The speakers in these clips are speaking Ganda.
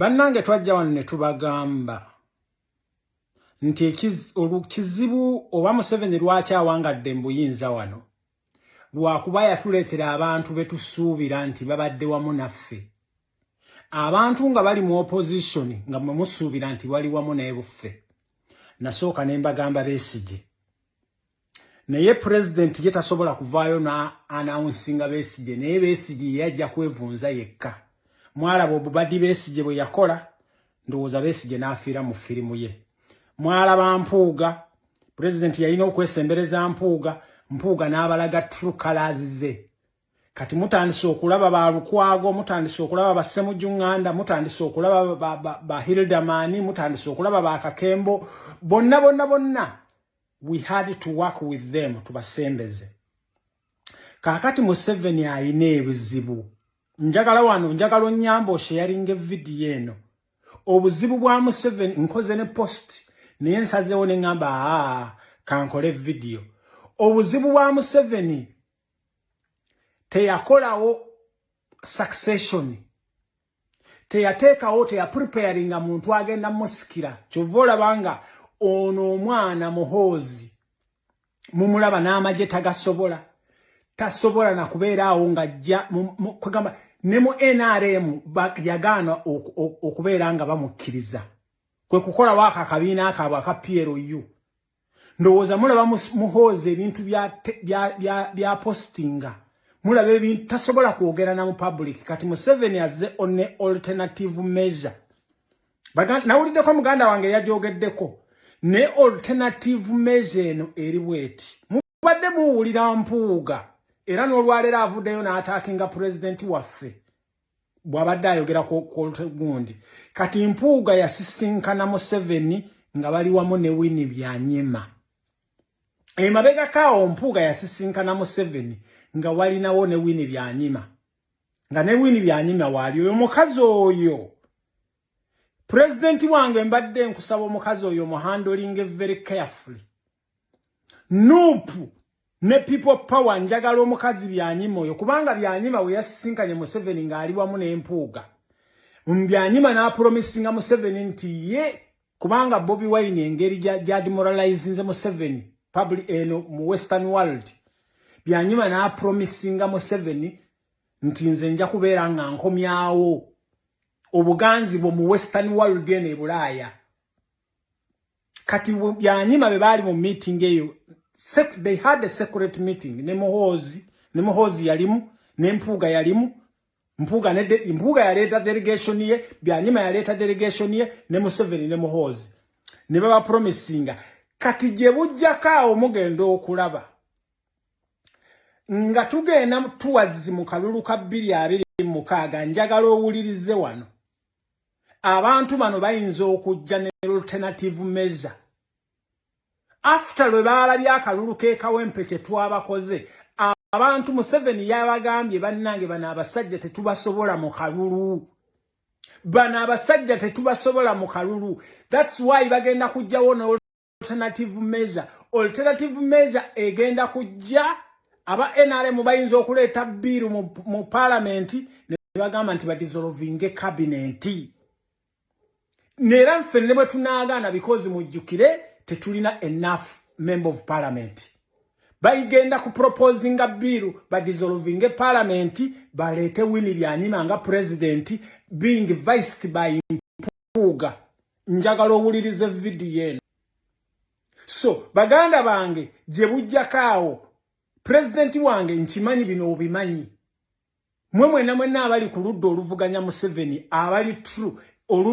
Bannange twajja wano ne tubagamba nti kizibu oba Museveni lwaki awangadde mbuyinza wano lwakuba yatuleetera abantu betusuubira nti babadde wamu naffe. Abantu nga bali mu opposition nga mwe musuubira nti wali wamu n'ebuffe. Nasooka ne mbagamba Besigye. Naye president ye tasobola kuvaayo na announcinga Besigye, naye Besigye yajja kwevunza yekka. Mwalaba Obubadi Besigye bwe yakola, ndowooza Besigye n'afiira mu firimu ye. Mwalaba Mpuuga, president yalina okwesembereza Mpuuga n'abalaga true colours ze. Kati mutandise okulaba ba Lukwago, mutandise okulaba ba Ssemujjunganda, mutandise okulaba ba Hildamani, mutandise okulaba ba Kakembo, bonna. We had to work with them tubasembeze. Kakati Museveni ayina ebizibu. Njagala Onyambo sharing video eno. Obuzibu bwa Museveni nkoze ne post naye nsazeewo ne ngamba kankole video. Obuzibu bwa Museveni teyakolawo succession. Teyateekawo preparing muntu agenda musikira. Kyova banga ono omwana Muhoozi mumulaba n'amagye tagasobola. Tasobola na kubeera awo nga ajja kugamba ne mu NRM yagaana okubeera nga bamukkiriza. Kwe kukola waka kabiina akaabwe aka PLU. Ndowooza mulaba Muhoozi ebintu bya postinga. Mulaba ebintu tasobola kwogera na mu public. Kati Museveni azze on alternative measure. Nawuliddeko muganda wange yajogeddeko. Ne alternative measure eno eri bweti. Mubadde muwulira Mpuuga. Era n'olwaleero avuddeyo n'ataakinga president waffe. Bw'abadde ayogera ku gundi. Kati Mpuuga yasisinkana Museveni nga bali wamu ne Winnie Byanyima. Emabega kaawo Mpuuga yasisinkana Museveni nga walinawo ne Winnie Byanyima. Nga ne Winnie Byanyima waali oyo mukazi oyo. President wange mbadde nkusaba omukazi oyo muhandling very carefully. Nupu ne people power njagala omukazi Byanyima oyo kubanga Byanyima we yasisinkanye Museveni ng'ali wamu n'Empuuga. Byanyima n'apromisinga Museveni nti ye kubanga Bobi Wine engeri gya demoralizinze Museveni public eno mu western world. Byanyima n'apromisinga Museveni nti nze nja kubeera nga nkomyawo obuganzi bwo mu western world eno e Bulaaya. Kati Byanyima be baali mu meeting eyo. They had a secret meeting. Ne Muhoozi yalimu, ne Mpuuga yalimu. Mpuuga yaleeta delegation ye, Byanyima yaleeta delegation ye, ne Museveni ne Muhoozi. Ne baba promisinga. Kati gye bujjakaawo mugenda okulaba. Nga tugenda towards mu kalulu ka 2026 njagala owulirize wano. Abantu bano bayinza okujja ne alternative measure. After lwe baalabye akalulu k'ekawempe kye twabakoze, abantu Museveni yabagambye bannange bano abasajja tetubasobola mu kalulu. That's why bagenda kujjawo ne alternative measure. Alternative measure egenda kujja aba NRM bayinza okuleeta bill mu parliament ne bagamba nti badissolvinge cabinet. Nera nfe ne bwe tunaagaana because mujjukire tetulina enough member of parliament. Bayigenda ku proposing a bill badissolvinge parliament balete Winnie Byanyima nga president being viced by Mpuuga. Njagala owulirize video eno. So baganda bange gye bujjakaawo president wange nkimanyi bino obimanyi. Mwenna abali ku ludda oluvuganya Museveni abali true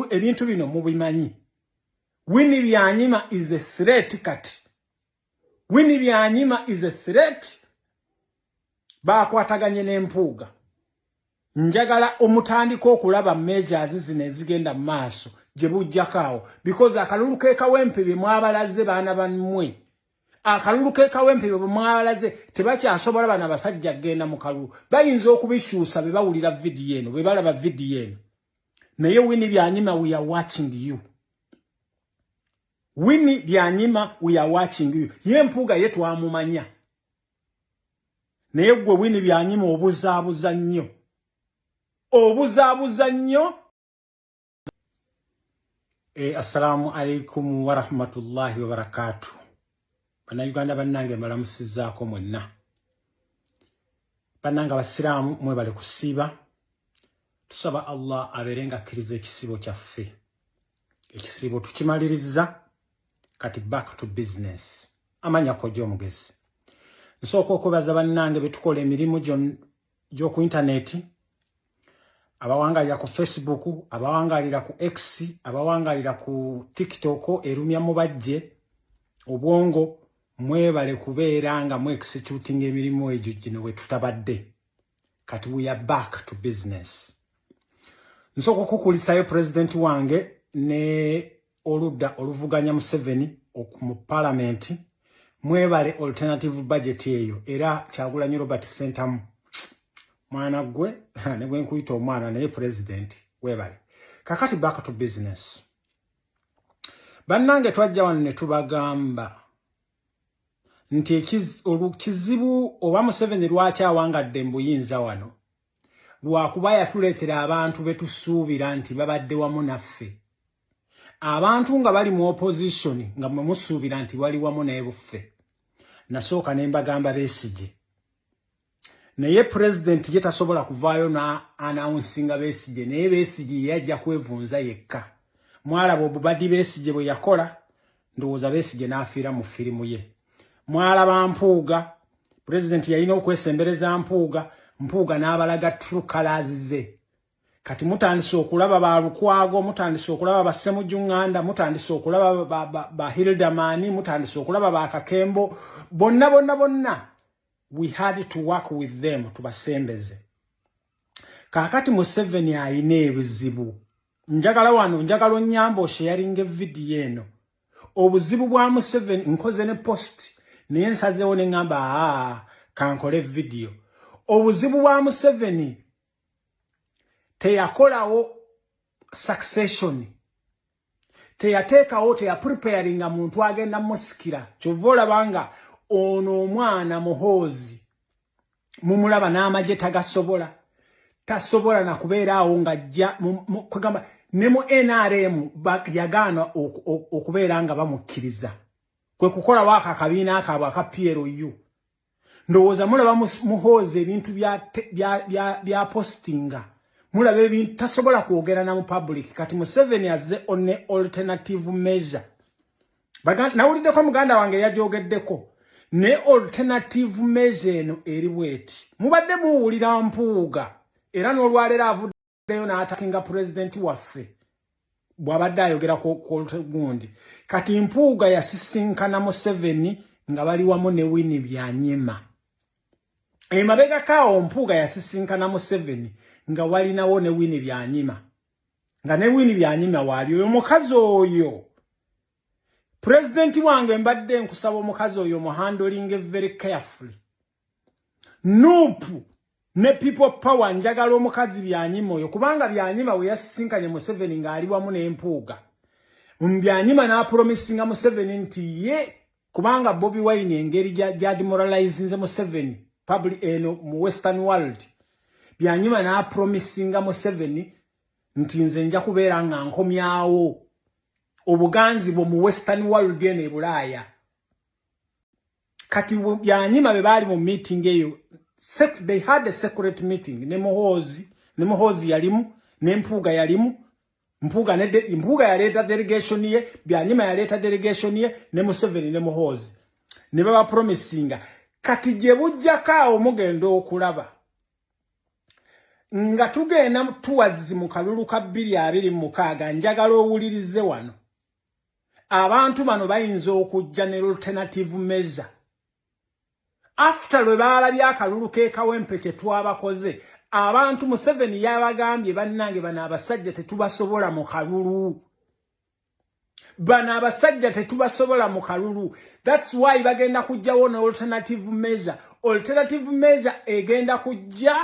ebintu bino mubimanyi. Winnie Byanyima is a threat kati. Winnie Byanyima is a threat. Bakwataganye n'Empuuga. Njagala omutandika okulaba measures zino ezigenda mu maaso gye bujjakaawo because akalulu k'ekawempe bye mwabalaze baana bammwe. Akalulu k'ekawempe bye mwabalaze tebakyasobola bana basajja kgenda mu kalulu. Bayinza okubikyusa be bawulira video eno, be balaba video eno. Naye Winnie Byanyima, we are watching you. Winnie Byanyima, we are watching you. Ye Mpuuga ye twamumanya. Naye gwe Winnie Byanyima obuzaabuza nnyo. Assalamu alaikum wa rahmatullahi wa barakatuh. Bannayuganda bannange mbalamusizzaako mwenna. Bannange abasiraamu mwebale kusiiba. Tusaba Allah abeerenga akkiriza ekisibo kyaffe. Ekisibo tukimaliriza kati back to business. Amanya kojja omugezi. Nsooka okwebaza bannange betukola emirimu gy'oku intaneti. Abawangalira ku Facebook, abawangalira ku X, abawangalira ku TikTok, erumya mubajje obwongo mwebale kubeera nga mu executing emirimu egyo gino we tutabadde. Kati we are back to business. Nsooka okukulisayo president wange ne oludda oluvuganya Museveni mu parliament mwebale alternative budget eyo era Kyagulanyi Robert Sentamu mwana gwe ne gwe nkuyita omwana naye president webale. Kakati back to business. Bannange twajja wano ne tubagamba nti kizibu oba Museveni lwaki awangadde mbuyinza wano lwakuba yatuleetera abantu betusuubira nti babadde wamu naffe. Abantu nga bali mu opposition nga mwe musuubira nti wali wamu naye buffe. Nasooka ne mbagamba Besigye. Naye president ye tasobola kuvaayo na announcinga Besigye naye Besigye yajja kwevunza yekka. Mwalaba Obubadi Besigye bwe yakola ndowooza Besigye n'afiira mu firimu ye. Mwalaba Mpuuga president yalina okwesembereza Mpuuga n'abalaga true colors ze. Kati mutandise okulaba ba Lukwago, mutandise okulaba ba Ssemujjunganda, mutandise okulaba ba Hildamani, mutandise okulaba ba Kakembo, bonna. We had to work with them tubasembeze. Kakati Museveni ayina ebizibu. Njagala wano, njagala Nyambo sharing video eno. Obuzibu bwa Museveni nkoze ne post naye nsazeewo ne ngamba kankole video. Obuzibu bwa Museveni teyakolawo succession. Teyateekawo preparing muntu agenda musikira. Kyova olabanga ono omwana Muhoozi mumulaba n'amagye tagasobola. Tasobola na kubeera awo ng'ajja kugamba ne mu NRM yagaana okubeera nga bamukkiriza. Kwe kukola waaka akabiina akaabwe aka PLU. Ndowooza mulaba Muhoozi ebintu bya postinga. Mulaba ebintu tasobola kwogera na mu public. Kati Museveni azze on alternative measure. Nawuliddeko muganda wange yajogeddeko. Ne alternative measure eno eri bweti. Mubadde muwulira Mpuuga. Era n'olwaleero avuddeyo n'atakinga president waffe. Bw'abadde ayogera ku gundi. Kati Mpuuga yasisinkana Museveni nga bali wamu ne Winnie Byanyima. Emabega kaawo Mpuuga yasisinkana Museveni nga walinawo ne Winnie Byanyima. Nga ne Winnie Byanyima waali oyo mukazi oyo. President wange mbadde nkusaba omukazi oyo mu handling very carefully. Nupu ne people power njagala omukazi Byanyima oyo kubanga Byanyima we yasisinkanye Museveni nga ali wamu n'Empuuga. Byanyima n'apromisinga Museveni nti ye kubanga Bobi Wine engeri gya demoralizinze Museveni public eno mu western world. Byanyima n'apromisinga Museveni nti nze nja kubeera nga nkomyawo obuganzi bwo mu western world ene e Bulaaya. Kati Byanyima be baali mu meeting eyo. They had a secret meeting. Ne Muhoozi yalimu, ne Mpuuga yalimu. Mpuuga yaleeta delegation ye, Byanyima yaleeta delegation ye, ne Museveni ne Muhoozi. Ne baba promisinga. Kati gye bujjakaawo mugenda okulaba. Nga tugenda towards mu kalulu ka 2026 njagala owulirize wano. Abantu bano bayinza okujja ne alternative measure. After lwe baalabye akalulu k'ekawempe kye twabakoze, abantu Museveni yabagambye bannange bano abasajja tetubasobola mu kalulu. Bano abasajja tetubasobola mu kalulu. That's why bagenda kujjawo ne alternative measure. Alternative measure egenda kujja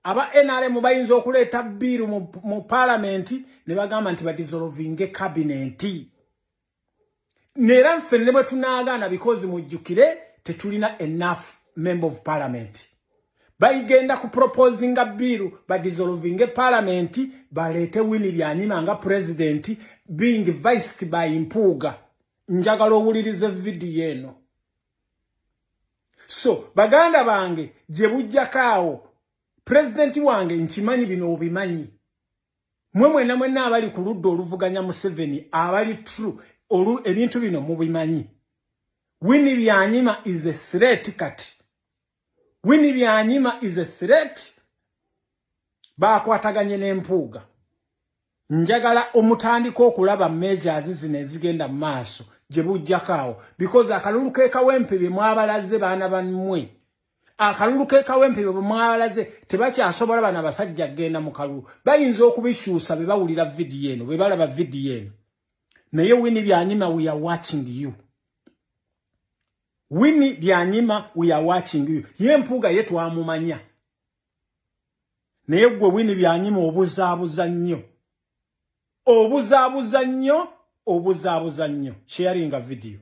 aba NRM bayinza okuleeta bill mu parliament ne bagamba nti badissolvinge cabinet. Nera nfe ne bwe tunaagaana because mujjukire tetulina enough member of parliament. bayigenda ku proposinga bill ba dissolving parliament balete Winnie Byanyima nga president being viced by Mpuuga. Njagala owulirize video eno. So baganda bange je bujjakaawo president wange nkimanyi bino obimanyi. Mwe mwenna abali ku ludda oluvuganya Museveni abali true ebintu bino mubimanyi. Winnie Byanyima is a threat kati. Winnie Byanyima is a threat. Bakwataganye n'Empuuga. Njagala omutandika okulaba measures zino ezigenda mu maaso gye bujjakaawo because akalulu k'ekawempe bye mwabalaze baana bammwe. Akalulu k'ekawempe bye mwabalaze tebakyasobola bana basajja genda mu kalulu. Bayinza okubikyusa be bawulira video eno be balaba video eno. Naye Winnie Byanyima, we are watching you. Winnie Byanyima, we are watching you. Ye Mpuuga ye twamumanya. Naye gwe Winnie Byanyima obuzaabuza nnyo. Obuzaabuza nnyo. Sharing a video.